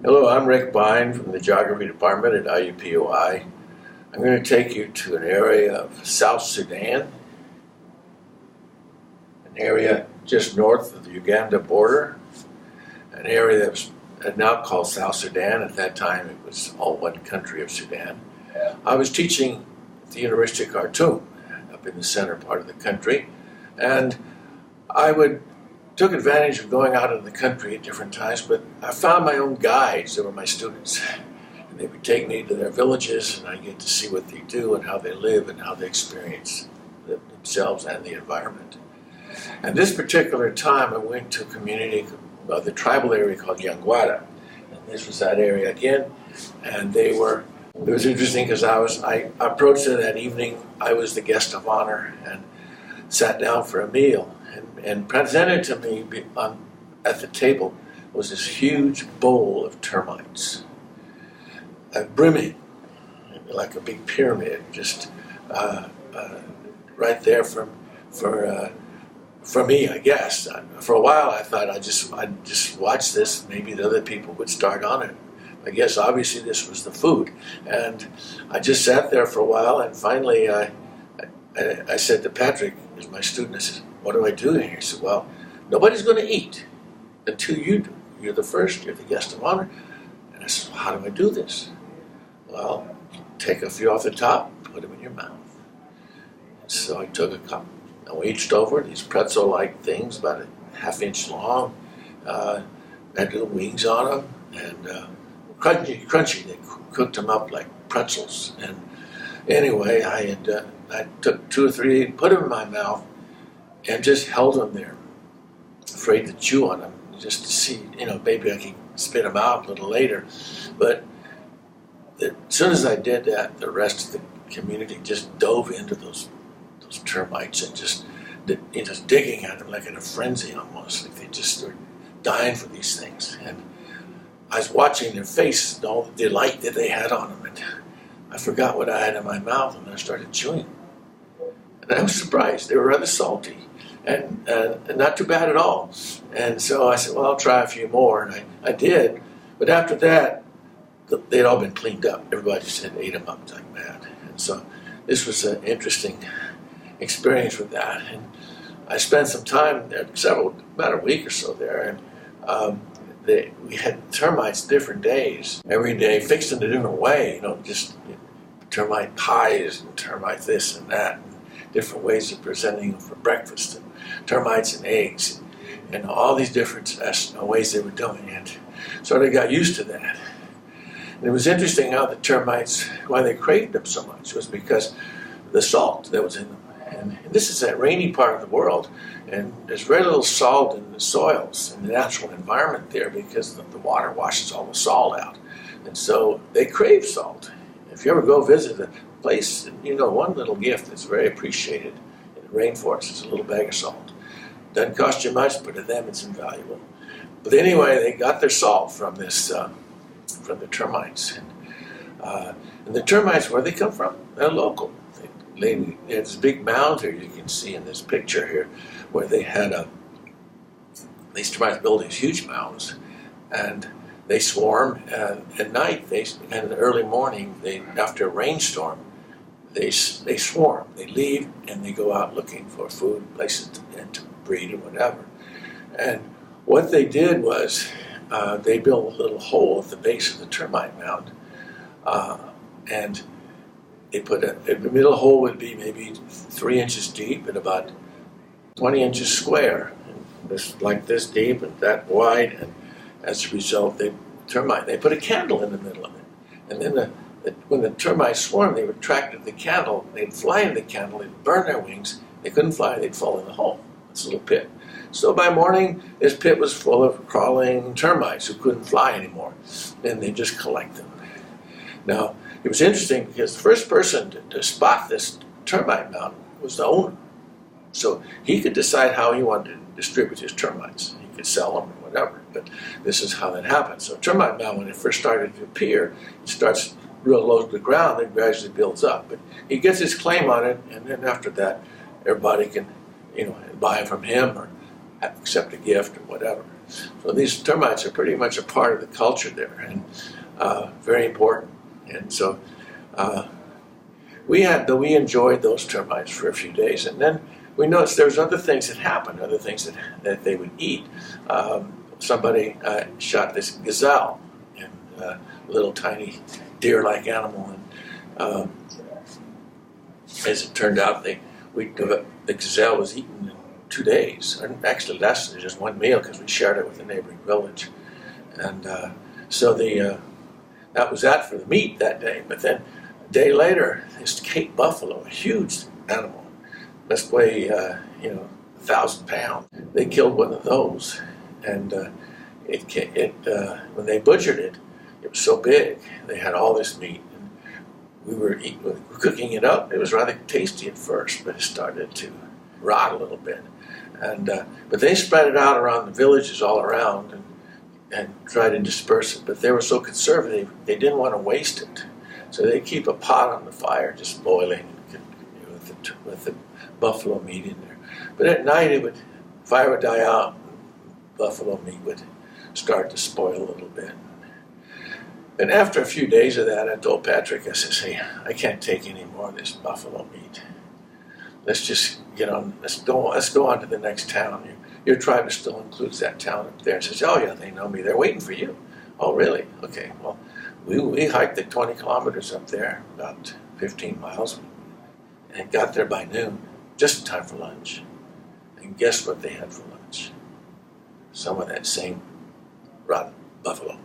Hello, I'm Rick Bine from the Geography Department at IUPUI. I'm going to take you to an area of South Sudan, an area just north of the Uganda border, an area that was now called South Sudan. At that time, it was all one country of Sudan. I was teaching at the University of Khartoum, up in the center part of the country, and took advantage of going out in the country at different times, but I found my own guides. They were my students. And they would take me to their villages, and I get to see what they do and how they live and how they experience themselves and the environment. And this particular time, I went to a community, the tribal area called Nyangra. And this was that area again. And it was interesting because I approached it that evening. I was the guest of honor and sat down for a meal. And presented to me at the table was this huge bowl of termites, brimming, like a big pyramid, just right there for me, I guess. For a while, I thought I'd just watch this. Maybe the other people would start on it. I guess obviously this was the food, and I just sat there for a while, and finally I said to Patrick, who's my student, I said, "What do I do here?" He said, "Well, nobody's going to eat until you do. You're the first, you're the guest of honor." And I said, "Well, how do I do this?" "Well, take a few off the top, put them in your mouth." And so I took a couple. I reached over, these pretzel-like things, about a half-inch long, had little wings on them, and crunchy. They cooked them up like pretzels. And anyway, I took 2 or 3, put them in my mouth, and just held them there, afraid to chew on them, just to see, maybe I could spit them out a little later. But as soon as I did that, the rest of the community just dove into those termites and just digging at them like in a frenzy almost, like they just were dying for these things. And I was watching their faces, all the delight that they had on them, and I forgot what I had in my mouth, and I started chewing. And I was surprised. They were rather salty. And not too bad at all. And so I said, well, I'll try a few more. And I did. But after that, they'd all been cleaned up. Everybody just had ate them up like mad. And so this was an interesting experience with that. And I spent some time there, about a week or so there. And we had termites different days. Every day, fixed in a different way. Termite pies and termite this and that. Different ways of presenting them for breakfast, and termites and eggs, and all these different ways they were doing it. So I got used to that. And it was interesting how the termites, why they craved them so much, was because the salt that was in them. And this is that rainy part of the world, and there's very little salt in the soils, in the natural environment there, because the water washes all the salt out. And so they crave salt. If you ever go visit a place, one little gift that's very appreciated in the rainforest is a little bag of salt. Doesn't cost you much, but to them it's invaluable. But anyway, they got their salt from from the termites. And the termites, where they come from? They're local. There's this big mound here you can see in this picture here, where they had these termites build these huge mounds, and they swarm. At night, and in the early morning, after a rainstorm, they swarm. They leave and they go out looking for food, places to breed or whatever. And what they did was they built a little hole at the base of the termite mound, and they the middle hole would be maybe 3 inches deep and about 20 inches square, and like this deep and that wide. And as a result, they put a candle in the middle of it, and then when the termites swarmed, they attracted the candle. They'd fly in the candle, they'd burn their wings. They couldn't fly, they'd fall in the hole. This little pit. So by morning, this pit was full of crawling termites who couldn't fly anymore, and they just collect them. Now, it was interesting because the first person to spot this termite mound was the owner. So he could decide how he wanted to distribute his termites. He could sell them or whatever, but this is how that happened. So termite mound, when it first started to appear, it starts real low to the ground, then gradually builds up. But he gets his claim on it, and then after that, everybody can, buy it from him or accept a gift or whatever. So these termites are pretty much a part of the culture there, and very important. And so we enjoyed those termites for a few days, and then we noticed there was other things that happened, other things that they would eat. Somebody shot this gazelle, and a little tiny deer-like animal, and as it turned out, the gazelle was eaten in 2 days, or actually less than just one meal, because we shared it with the neighboring village. And so that was that for the meat that day. But then a day later, this Cape buffalo, a huge animal, must weigh 1,000 pounds. They killed one of those, and when they butchered it, it was so big. They had all this meat. We were cooking it up. It was rather tasty at first, but it started to rot a little bit. And but they spread it out around the villages all around and tried to disperse it. But they were so conservative, they didn't want to waste it. So they keep a pot on the fire, just boiling with the buffalo meat in there. But at night, fire would die out, and buffalo meat would start to spoil a little bit. And after a few days of that, I told Patrick, I said, "Hey, I can't take any more of this buffalo meat. Let's just get on. Let's go on to the next town. Your tribe still includes that town up there." He says, "Oh yeah, they know me. They're waiting for you." "Oh really? Okay. Well, we hiked the 20 kilometers up there, about 15 miles, and got there by noon, just in time for lunch. And guess what they had for lunch? Some of that same rotten buffalo."